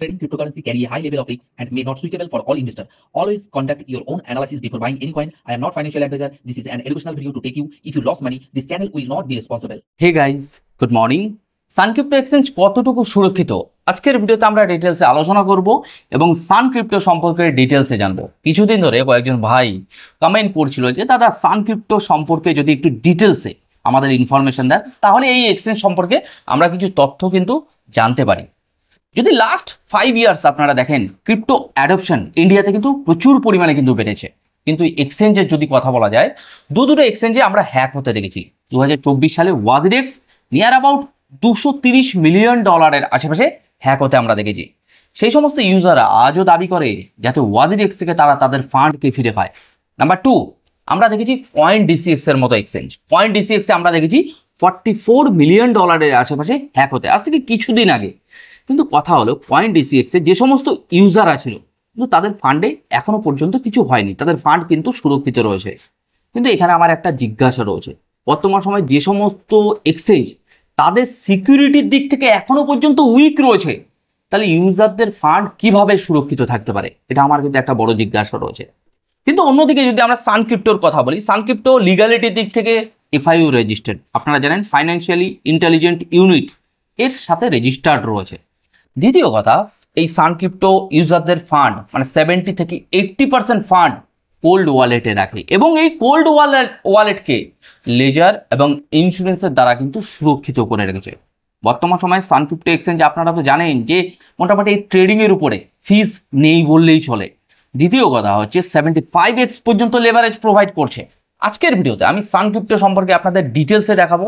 Trading cryptocurrency carry a high level of risk and may not suitable for all investors. Always conduct your own analysis before buying any coin. I am not financial advisor. This is an educational video to take you. If you lost money, this channel will not be responsible. Hey guys, good morning. San crypto exchange কতটুকু সুরক্ষিত আজকের ভিডিওতে আমরা ডিটেলসে আলোচনা করব এবং সান crypto সম্পর্কে ডিটেলসে জানবো। কিছুদিন ধরে কয়েকজন ভাই কমেন্ট করছিল যে দাদা সান ক্রিপ্টো সম্পর্কে যদি একটু ডিটেলসে আমাদের ইনফরমেশন দেন তাহলে এই এক্সচেঞ্জ সম্পর্কে আমরা কিছু তথ্য কিন্তু জানতে পারি। যদি লাস্ট 5 ইয়ার্স আপনারা দেখেন ক্রিপ্টো অ্যাডপশন ইন্ডিয়াতে কিন্তু প্রচুর পরিমাণে কিন্তু বেড়েছে, কিন্তু এক্সচেঞ্জের যদি কথা বলা যায় দুটো এক্সচেঞ্জে আমরা হ্যাক হতে দেখেছি। 2024 সালে ওয়াদিরেক্স নিয়ার অ্যাবাউট $230 মিলিয়ন আশেপাশে হ্যাক হতে আমরা দেখেছি। সেই সমস্ত ইউজাররা আজও দাবি করে যাতে ওয়াদিরেক্স থেকে তারা তাদের ফান্ডকে ফিরে পায়। নাম্বার 2, আমরা দেখেছি কয়েন ডিসিএক্স এর মতো এক্সচেঞ্জ। কয়েন ডিসিএক্সে আমরা দেখেছি $44 মিলিয়ন আশেপাশে হ্যাক হতে আজ থেকে কিছুদিন আগে। কিন্তু কথা হলো কয়েন ডিসিএক্সে যে সমস্ত ইউজার ছিল কিন্তু তাদের ফান্ডে এখনো পর্যন্ত কিছু হয়নি, তাদের ফান্ড কিন্তু সুরক্ষিত রয়েছে। কিন্তু এখানে আমার একটা জিজ্ঞাসা রয়েছে, বর্তমান সময়ে যে সমস্ত এক্সচেঞ্জ তাদের সিকিউরিটির দিক থেকে এখনো পর্যন্ত উইক রয়েছে, তাহলে ইউজারদের ফান্ড কিভাবে সুরক্ষিত থাকতে পারে? এটা আমার কিন্তু একটা বড় জিজ্ঞাসা রয়েছে। কিন্তু অন্যদিকে যদি আমরা সান ক্রিপ্টোর কথা বলি, সান ক্রিপ্টো লিগালিটির দিক থেকে এফআইইউ রেজিস্টার্ড, আপনারা জানেন ফাইন্যান্সিয়ালি ইন্টেলিজেন্ট ইউনিট এর সাথে রেজিস্টার্ড রয়েছে। দ্বিতীয় কথা, এই সান ক্রিপ্টো ইউজারদের ফান্ড মানে 70 থেকে 80% ফান্ড কোল্ড ওয়ালেটে রাখে এবং এই কোল্ড ওয়ালেটকে লেজার এবং ইন্স্যুরেন্সের দ্বারা কিন্তু সুরক্ষিত করে রেখেছে। বর্তমান সময়ে সান ক্রিপ্টো এক্সচেঞ্জ আপনারা তো জানেন যে মোটামুটি এই ট্রেডিংয়ের উপরে ফিস নেই বললেই চলে। দ্বিতীয় কথা হচ্ছে 75x পর্যন্ত লেভারেজ প্রোভাইড করছে। আজকের ভিডিওতে আমি সান ক্রিপ্টো সম্পর্কে আপনাদের ডিটেলসে দেখাবো,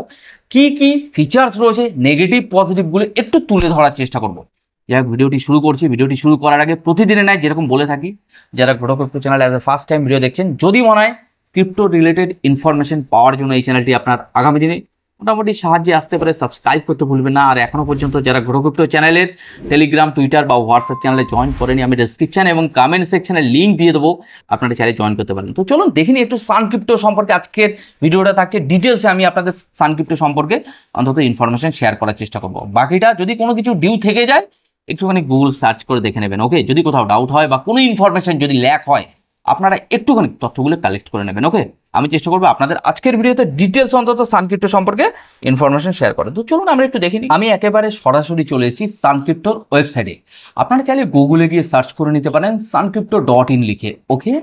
কি কি ফিচার্স রয়েছে, নেগেটিভ পজিটিভগুলো একটু তুলে ধরার চেষ্টা করবো। যাই ভিডিওটি শুরু করছি। ভিডিওটি শুরু করার আগে প্রতিদিনের ন্যায় যেরকম বলে থাকি, যারা grow crypto channel as a first time video দেখছেন, যদি মনে হয় ক্রিপ্টো রিলেটেড ইনফরমেশন পাওয়ার জন্য এই চ্যানেলটি আপনার আগামী দিনে মোটামুটি সাহায্যে আসতে পারে, সাবস্ক্রাইব করতে ভুলবেন না। আর এখনও পর্যন্ত যারা গ্রো ক্রিপ্টো চ্যানেলের টেলিগ্রাম, টুইটার বা হোয়াটসঅ্যাপ চ্যানেলে জয়েন করেনি, আমি ডেসক্রিপশন এবং কমেন্ট সেকশনে লিঙ্ক দিয়ে দেবো, আপনারা চাইলে জয়েন করতে পারেন। তো চলুন দেখিনি একটু সান ক্রিপ্টো সম্পর্কে। আজকের ভিডিওটা থাকছে ডিটেলসে আমি আপনাদের সান ক্রিপ্টো সম্পর্কে অন্তত ইনফরমেশন শেয়ার করার চেষ্টা করবো। বাকিটা যদি কোনো কিছু ডিউ থেকে যায় একটুখানি গুগল সার্চ করে দেখে নেবেন। ওকে, যদি কোথাও ডাউট হয় বা কোনো ইনফরমেশন যদি ল্যাক হয় আপনারা একটুখানি তথ্যগুলো কালেক্ট করে নেবেন। ওকে, আমি চেষ্টা করবো আপনাদের আজকের ভিডিওতে ডিটেলস অন্তত সান ক্রিপ্টো সম্পর্কে ইনফরমেশন শেয়ার করে। তো চলুন আমরা একটু দেখে নিই। আমি একেবারে সরাসরি চলে এসেছি সান ক্রিপ্টোর ওয়েবসাইটে। আপনারা চাইলে গুগলে গিয়ে সার্চ করে নিতে পারেন suncrypto.in লিখে। ওকে,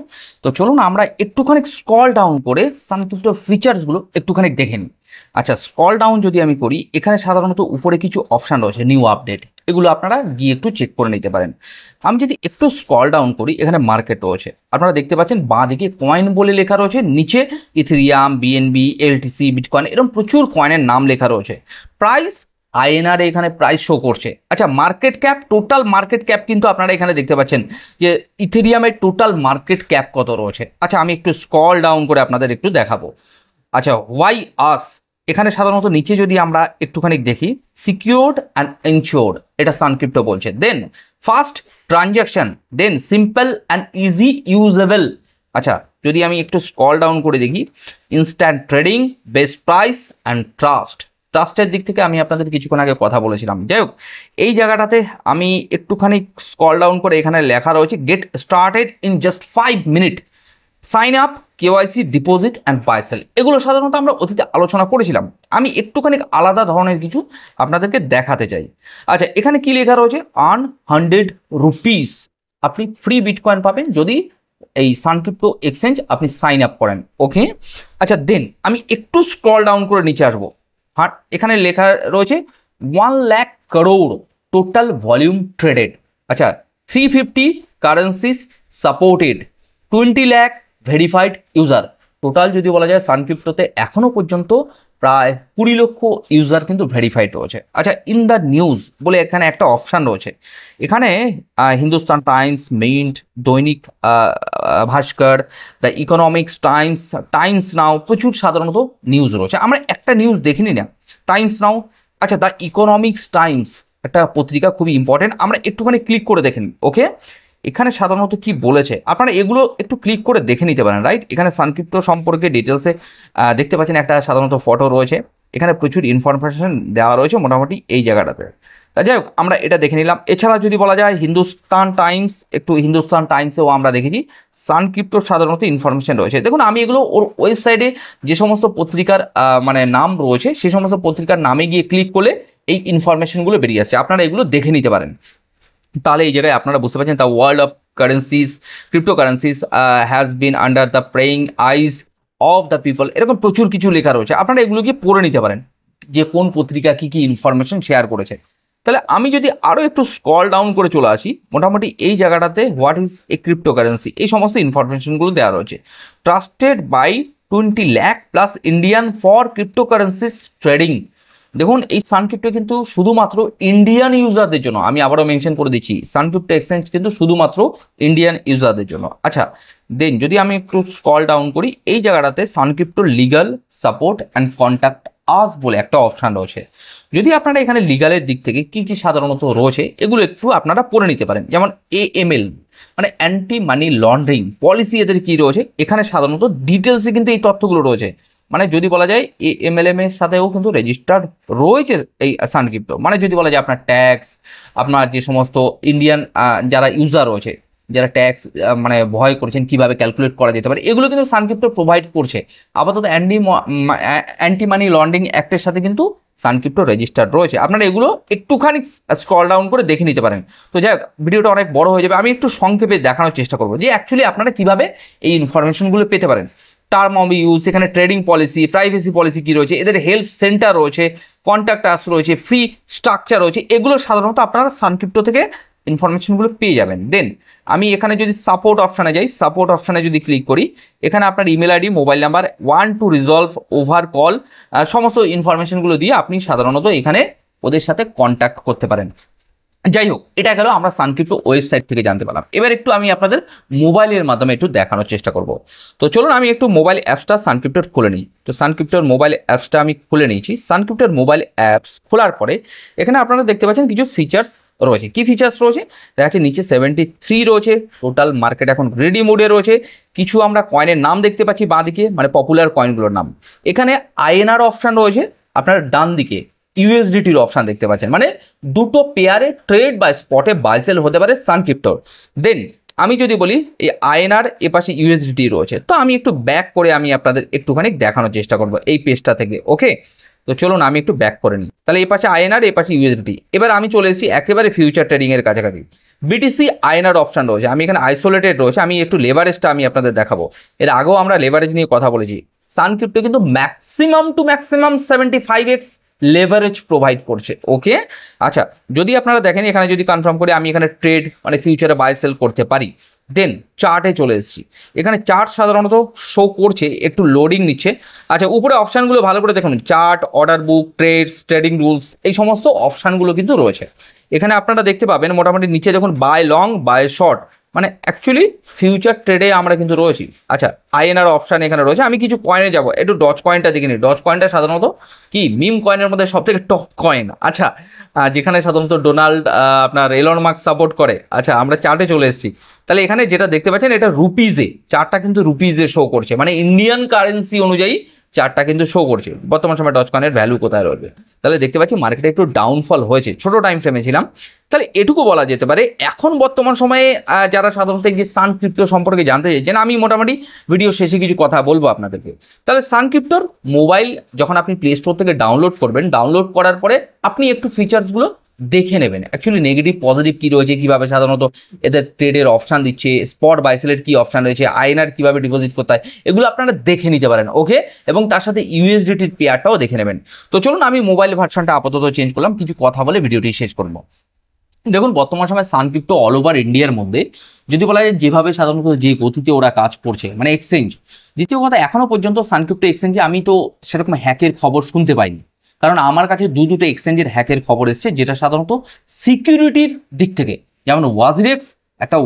তো চলুন আমরা একটুখানি স্ক্রল ডাউন করে সান ক্রিপ্টোর ফিচার্সগুলো একটুখানি দেখে নিই। আচ্ছা, স্ক্রল ডাউন যদি আমি করি, এখানে সাধারণত উপরে কিছু অপশান রয়েছে, নিউ আপডেট, এগুলো আপনারা গিয়ে একটু চেক করে নিতে পারেন। আমি যদি একটু স্ক্রল ডাউন করি, এখানে মার্কেট রয়েছে, আপনারা দেখতে পাচ্ছেন বাঁ দিকে কয়েন বলে লেখা রয়েছে, নিচে ইথেরিয়াম, বিএনবি, এলটিসি, বিটকয়েন এরকম প্রচুর কয়েনের নাম লেখা রয়েছে। প্রাইস আইএনআর এখানে প্রাইস শো করছে। আচ্ছা, market cap, total market cap কিন্তু আপনারা এখানে দেখতে পাচ্ছেন যে ইথেরিয়ামের টোটাল মার্কেট ক্যাপ কত রয়েছে। আচ্ছা, আমি একটু স্ক্রল ডাউন করে আপনাদের একটু দেখাবো। আচ্ছা, ওয়াই আস, এখানে সাধারণত নিচে যদি আমরা একটুখানি দেখি, সিকিউরড অ্যান্ড ইনশিওরড, এটা সান ক্রিপ্টো বলছে। Then fast transaction, then simple and easy usable. আচ্ছা, যদি আমি একটু স্ক্রল ডাউন করে দেখি, instant trading, best price and ট্রাস্টের দিক থেকে আমি আপনাদের কিছুক্ষণ আগে কথা বলেছিলাম। যাই হোক, এই জায়গাটাতে আমি একটুখানি স্ক্রল ডাউন করে এখানে লেখা রয়েছে get started in just 5 minute, sign up, KYC, deposit and buy sell, এগুলো সাধারণত আমরা অতীতে আলোচনা করেছিলাম। আমি একটুখানি আলাদা ধরনের কিছু আপনাদেরকে দেখাতে চাই। আচ্ছা, এখানে কি লেখা রয়েছে, আর্ন 100 রুপিস, আপনি ফ্রি বিটকয়েন পাবেন যদি এই সান ক্রিপ্টো এক্সচেঞ্জ আপনি সাইন আপ করেন। ওকে, আচ্ছা, দেন আমি একটু স্ক্রল ডাউন করে নিচে আসবো। হ্যাঁ, এখানে লেখা রয়েছে 1 lakh crore total volume traded. আচ্ছা, 350 currencies supported, 20 lakh verified user. Total যদি বলা যায় সান ক্রিপ্টোতে এখনও পর্যন্ত প্রায় 20 লক্ষ ইউজার কিন্তু ভেরিফাইড রয়েছে। আচ্ছা, ইন দ্য নিউজ বলে এখানে একটা অপশান রয়েছে, এখানে Hindustan Times, Mint, Dainik Bhaskar, the economics Times, Times now, প্রচুর সাধারণত নিউজ রয়েছে। আমরা একটা নিউজ দেখিনি না, টাইমস নাও। আচ্ছা, দ্য ইকোনমিক্স টাইমস একটা পত্রিকা, খুবই ইম্পর্টেন্ট, আমরা একটুখানি ক্লিক করে দেখেন। ওকে, এখানে সাধারণত কি বলেছে আপনারা এগুলো একটু ক্লিক করে দেখে নিতে পারেন। রাইট, এখানে সান ক্রিপ্টো সম্পর্কে ডিটেলসে দেখতে পাচ্ছেন একটা সাধারণত ফটো রয়েছে, এখানে প্রচুর ইনফরমেশন দেওয়া রয়েছে মোটামুটি এই জায়গাটাতে। যাই হোক আমরা এটা দেখে নিলাম। এছাড়া যদি বলা যায় হিন্দুস্তান টাইমস, একটু হিন্দুস্তান টাইমসেও আমরা দেখেছি সান ক্রিপ্টোর সাধারণত ইনফরমেশন রয়েছে। দেখুন আমি এগুলো ওর ওয়েবসাইটে যে সমস্ত পত্রিকার মানে নাম রয়েছে সেই সমস্ত পত্রিকার নামে গিয়ে ক্লিক করলে এই ইনফরমেশনগুলো বেরিয়ে আসছে, আপনারা এগুলো দেখে নিতে পারেন। তাহলে এই জায়গায় আপনারা বুঝতে পারছেন the world of currencies, ক্রিপ্টোকারেন্সিস has been under the praying eyes of the people, এরকম প্রচুর কিছু লেখা রয়েছে, আপনারা এগুলো গিয়ে পড়ে নিতে পারেন যে কোন পত্রিকা কী কী ইনফরমেশন শেয়ার করেছে। তাহলে আমি যদি আরও একটু স্ক্রল ডাউন করে চলে আসি, মোটামুটি এই জায়গাটাতে হোয়াট ইজ এ ক্রিপ্টোকারেন্সি এই সমস্ত ইনফরমেশনগুলো দেওয়া রয়েছে। Trusted by 20 lakh plus Indian for cryptocurrencies trading. দেখুন এই সান ক্রিপ্টো কিন্তু শুধুমাত্র ইন্ডিয়ান ইউজারদের জন্য, আমি আবারও মেনশন করে দিচ্ছি সান ক্রিপ্টো এক্সচেঞ্জ কিন্তু শুধুমাত্র ইন্ডিয়ান ইউজারদের জন্য। আচ্ছা দেন যদি আমি একটু স্ক্রল ডাউন করি, এই জায়গাটাতে Sun Crypto legal support and contact us বলে একটা অপশান রয়েছে। যদি আপনারা এখানে লিগালের দিক থেকে কী কী সাধারণত রয়েছে এগুলো একটু আপনারা পড়ে নিতে পারেন, যেমন AML মানে অ্যান্টি মানি লন্ডারিং পলিসি এদের কী রয়েছে, এখানে সাধারণত ডিটেলসে কিন্তু এই তথ্যগুলো রয়েছে। মানে যদি বলা যায় AMLM এর সাথেও কিন্তু রেজিস্টার্ড রয়েছে এই সান ক্রিপ্টো। মানে যদি বলা যায় আপনার ট্যাক্স, আপনার যে সমস্ত ইন্ডিয়ান যারা ইউজার রয়েছে যারা ট্যাক্স মানে ভয় করছেন কীভাবে ক্যালকুলেট করা যেতে পারে, এগুলো কিন্তু সান ক্রিপ্টো প্রোভাইড করছে। আপাতত অ্যান্টি মানি লন্ডারিং অ্যাক্টের সাথে কিন্তু সান ক্রিপ্টো রেজিস্টার্ড রয়েছে, আপনারা এগুলো একটুখানি স্ক্রল ডাউন করে দেখে নিতে পারেন। তো যাই হোক ভিডিওটা অনেক বড় হয়ে যাবে, আমি একটু সংক্ষেপে দেখানোর চেষ্টা করবো যে অ্যাকচুয়ালি আপনারা কীভাবে এই ইনফরমেশনগুলো পেতে পারেন। টার্ম অফ ইউজ, এখানে ট্রেডিং পলিসি, প্রাইভেসি পলিসি কী রয়েছে, এদের হেল্প সেন্টার রয়েছে, কন্ট্যাক্ট আস রয়েছে, ফ্রি স্ট্রাকচার রয়েছে, এগুলো সাধারণত আপনারা সান ক্রিপ্টো থেকে ইনফরমেশনগুলো পেয়ে যাবেন। দেন আমি এখানে যদি সাপোর্ট অপশানে যাই, সাপোর্ট অপশানে যদি ক্লিক করি, এখানে আপনার email ID, mobile number, two resolve over call সমস্ত ইনফরমেশনগুলো দিয়ে আপনি সাধারণত এখানে ওদের সাথে কন্ট্যাক্ট করতে পারেন। যাই হোক এটা গেল আমরা সান ক্রিপ্টো ওয়েবসাইট থেকে জানতে পারলাম। এবার একটু আমি আপনাদের মোবাইলের মাধ্যমে একটু দেখানোর চেষ্টা করব। তো চলুন আমি একটু মোবাইল অ্যাপসটা সান ক্রিপ্টোর খুলে নিই। তো সান ক্রিপ্টোর মোবাইল অ্যাপসটা আমি খুলে নিয়েছি। সান ক্রিপ্টোর মোবাইল অ্যাপস খোলার পরে এখানে আপনারা দেখতে পাচ্ছেন কিছু ফিচার্স রয়েছে। কি ফিচার্স রয়েছে দেখা যাচ্ছে নিচে 73 রয়েছে, টোটাল মার্কেট এখন রেডি মোডে রয়েছে। কিছু আমরা কয়েনের নাম দেখতে পাচ্ছি বাঁ দিকে, মানে পপুলার কয়েনগুলোর নাম। এখানে INR অপশান রয়েছে, আপনার ডান দিকে USDTর অপশান দেখতে পাচ্ছেন, মানে দুটো পেয়ারে ট্রেড বা স্পটে বাই সেল হতে পারে সান ক্রিপ্টোর। দেন আমি যদি বলি এই INR এপাশে USDT রয়েছে, তো আমি একটু ব্যাক করে আমি আপনাদের একটুখানি দেখানোর চেষ্টা করব এই পেজটা থেকে। ওকে তো চলুন আমি একটু ব্যাক করে নিই। তাহলে এপাশে INR এপাশে USDT। এবার আমি চলে এসেছি একেবারে ফিউচার ট্রেডিংয়ের কাছাকাছি। BTC INR অপশান রয়েছে, আমি এখানে আইসোলেটেড রয়েছে। আমি একটু লেভারেজটা আমি আপনাদের দেখাবো। এর আগেও আমরা লেভারেজ নিয়ে কথা বলেছি। সান ক্রিপ্টো কিন্তু ম্যাক্সিমাম 75x লেভারেজ প্রোভাইড করছে। ওকে আচ্ছা যদি আপনারা দেখেন এখানে যদি কনফার্ম করে আমি এখানে ট্রেড মানে ফিউচারে বাই সেল করতে পারি। দেন চার্টে চলে এসেছি, এখানে চার্ট সাধারণত শো করছে, একটু লোডিং নিচ্ছে। আচ্ছা উপরে অপশানগুলো ভালো করে দেখুন, chart, order book, trades, trading rules, এই সমস্ত অপশানগুলো কিন্তু রয়েছে। এখানে আপনারা দেখতে পাবেন মোটামুটি নিচে দেখুন বাই লং, বাই শর্ট, মানে অ্যাকচুয়ালি ফিউচার ট্রেডে আমরা কিন্তু রয়েছি। আচ্ছা INR অপশান এখানে রয়েছে। আমি কিছু কয়েনে যাব, একটু ডজ কয়েনটা দেখে নিই। ডজ কয়েনটা সাধারণত কি মিম কয়েনের মধ্যে সব থেকে টপ কয়েন। আচ্ছা যেখানে সাধারণত ডোনাল্ড আপনার এলন মাস্ক সাপোর্ট করে। আচ্ছা আমরা চার্টে চলে এসেছি। তাহলে এখানে যেটা দেখতে পাচ্ছেন এটা রুপিজে, চার্টটা কিন্তু রুপিজে শো করছে, মানে ইন্ডিয়ান কারেন্সি অনুযায়ী চার্টটা কিন্তু শো করছে বর্তমান সময় ডজ কয়েনের ভ্যালু কোথায় রয়েছে। তাহলে দেখতে পাচ্ছি মার্কেটে একটু ডাউনফল হয়েছে, ছোটো টাইম ফ্রেমে ছিলাম। তাহলে এটুকু বলা যেতে পারে এখন বর্তমান সময়ে যারা সাধারণত যে সান ক্রিপ্টো সম্পর্কে জানতে চাইছেন, আমি মোটামুটি ভিডিও শেষে কিছু কথা বলবো আপনাদেরকে। তাহলে সান ক্রিপ্টোর মোবাইল যখন আপনি প্লে স্টোর থেকে ডাউনলোড করবেন, ডাউনলোড করার পরে আপনি একটু ফিচার্সগুলো দেখে নেবেন অ্যাকচুয়ালি নেগেটিভ পজিটিভ কী রয়েছে, কীভাবে সাধারণত এদের ট্রেডের অপশান দিচ্ছে, স্পট বাইসেলের কী অপশান রয়েছে, INR কীভাবে ডিপোজিট করতে হয়, এগুলো আপনারা দেখে নিতে পারেন। ওকে এবং তার সাথে USDTর পেয়ারটাও দেখে নেবেন। তো চলুন আমি মোবাইল ভার্সনটা আপাতত চেঞ্জ করলাম, কিছু কথা বলে ভিডিওটি শেষ করবো। দেখুন বর্তমান সময় সান ক্রিপ্টো অল ওভার ইন্ডিয়ার মধ্যে যদি বলা যায় যেভাবে সাধারণত যে গতিতে ওরা কাজ করছে মানে এক্সচেঞ্জ। দ্বিতীয় কথা এখনও পর্যন্ত সান ক্রিপ্টো এক্সচেঞ্জে আমি তো সেরকম হ্যাকের খবর শুনতে পাইনি, কারণ আমার কাছে দুটো এক্সচেঞ্জের হ্যাকের খবর এসছে যেটা সাধারণত সিকিউরিটির দিক থেকে, যেমন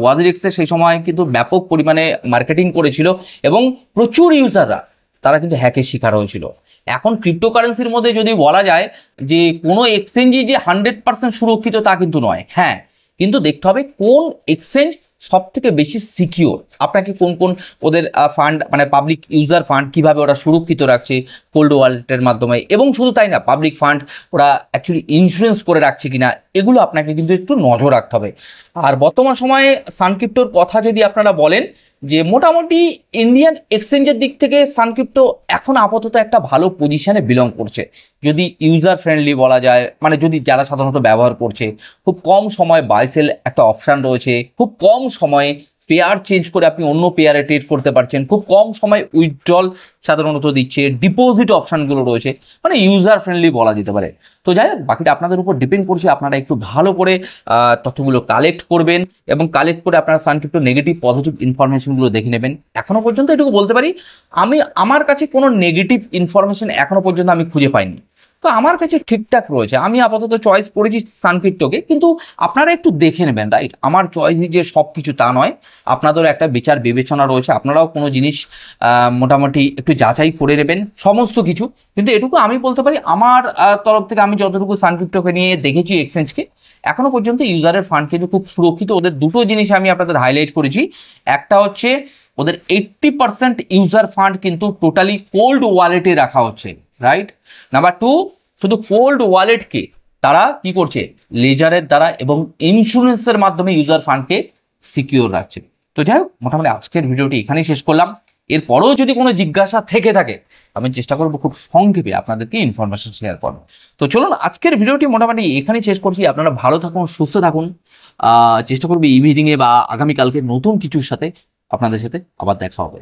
ওয়াজিরেক্সের সেই সময় কিন্তু ব্যাপক পরিমাণে মার্কেটিং করেছিল এবং প্রচুর ইউজাররা তারা কিন্তু হ্যাকের শিকার হয়েছিল। এখন ক্রিপ্টোকারেন্সির মধ্যে যদি বলা যায় যে কোনো এক্সচেঞ্জই যে 100% সুরক্ষিত তা কিন্তু নয়। হ্যাঁ কিন্তু দেখতে হবে কোন এক্সচেঞ্জ সব থেকে বেশি সিকিওর, আপনাকে কোন কোন ওদের ফান্ড মানে পাবলিক ইউজার ফান্ড কিভাবে ওরা সুরক্ষিত রাখছে কোল্ড ওয়ালেটের মাধ্যমে, এবং শুধু তাই না, পাবলিক ফান্ড ওরা অ্যাকচুয়ালি ইন্স্যুরেন্স করে রাখছে কিনা, এগুলো আপনাকে কিন্তু একটু নজর রাখতে হবে। আর বর্তমান সময়ে সানক্রিপ্টোর কথা যদি আপনারা বলেন, যে মোটামুটি ইন্ডিয়ান এক্সচেঞ্জের দিক থেকে সানক্রিপ্টো এখন আপাতত একটা ভালো পজিশনে বিলং করছে, যদি ইউজার ফ্রেন্ডলি বলা যায়, মানে যদি যারা সাধারণত ব্যবহার করছে, খুব কম সময় বাই সেল একটা অপশান রয়েছে, খুব কম সময়ে পেয়ার চেঞ্জ করে আপনি অন্য পেয়ারে ট্রেড করতে পারছেন, খুব কম সময় উইথড্রল সাধারণত দিচ্ছে, ডিপোজিট অপশানগুলো রয়েছে, মানে ইউজার ফ্রেন্ডলি বলা যেতে পারে। তো যাই হোক, বাকিটা আপনাদের উপর ডিপেন্ড করছে, আপনারা একটু ভালো করে তথ্যগুলো কালেক্ট করবেন এবং কালেক্ট করে আপনারা সানক্রিপ্টো নেগেটিভ পজিটিভ ইনফরমেশনগুলো দেখে নেবেন। এখনো পর্যন্ত এটুকু বলতে পারি, আমার কাছে কোনো নেগেটিভ ইনফরমেশন এখনো পর্যন্ত আমি খুঁজে পাইনি। তো আমার কাছে ঠিকঠাক রয়েছে, আমি আপাতত চয়েস করেছি সানক্রিপ্টোকে, কিন্তু আপনারা একটু দেখে নেবেন, রাইট? আমার চয়েসই যে সব কিছু তা নয়, আপনাদেরও একটা বিচার বিবেচনা রয়েছে, আপনারাও কোনো জিনিস মোটামুটি একটু যাচাই করে নেবেন সমস্ত কিছু। কিন্তু এটুকু আমি বলতে পারি, আমার তরফ থেকে আমি যতটুকু সানক্রিপ্টোকে নিয়ে দেখেছি এক্সচেঞ্জকে, এখনো পর্যন্ত ইউজারের ফান্ড কিন্তু খুব সুরক্ষিত। ওদের দুটো জিনিস আমি আপনাদের হাইলাইট করেছি, একটা হচ্ছে ওদের 80% ইউজার ফান্ড কিন্তু টোটালি কোল্ড ওয়ালেটে রাখা হচ্ছে, রাইট? নাম্বার 2, শুধু কোল্ড ওয়ালেটকে তারা কি করছে, লেজারের দ্বারা এবং ইন্স্যুরেন্সের মাধ্যমে ইউজার ফান্ডকে সিকিউর রাখছে। তো যাই হোক, মোটামুটি আজকের ভিডিওটি এখানেই শেষ করলাম। এরপরেও যদি কোনো জিজ্ঞাসা থেকে থাকে, আমি চেষ্টা করবো খুব সংক্ষেপে আপনাদেরকে ইনফরমেশন শেয়ার করবো। তো চলুন, আজকের ভিডিওটি মোটামুটি এখানেই শেষ করছি। আপনারা ভালো থাকুন, সুস্থ থাকুন। চেষ্টা করবো ইভিনিংয়ে বা আগামীকালকে নতুন কিছুর সাথে আপনাদের সাথে আবার দেখা হবে।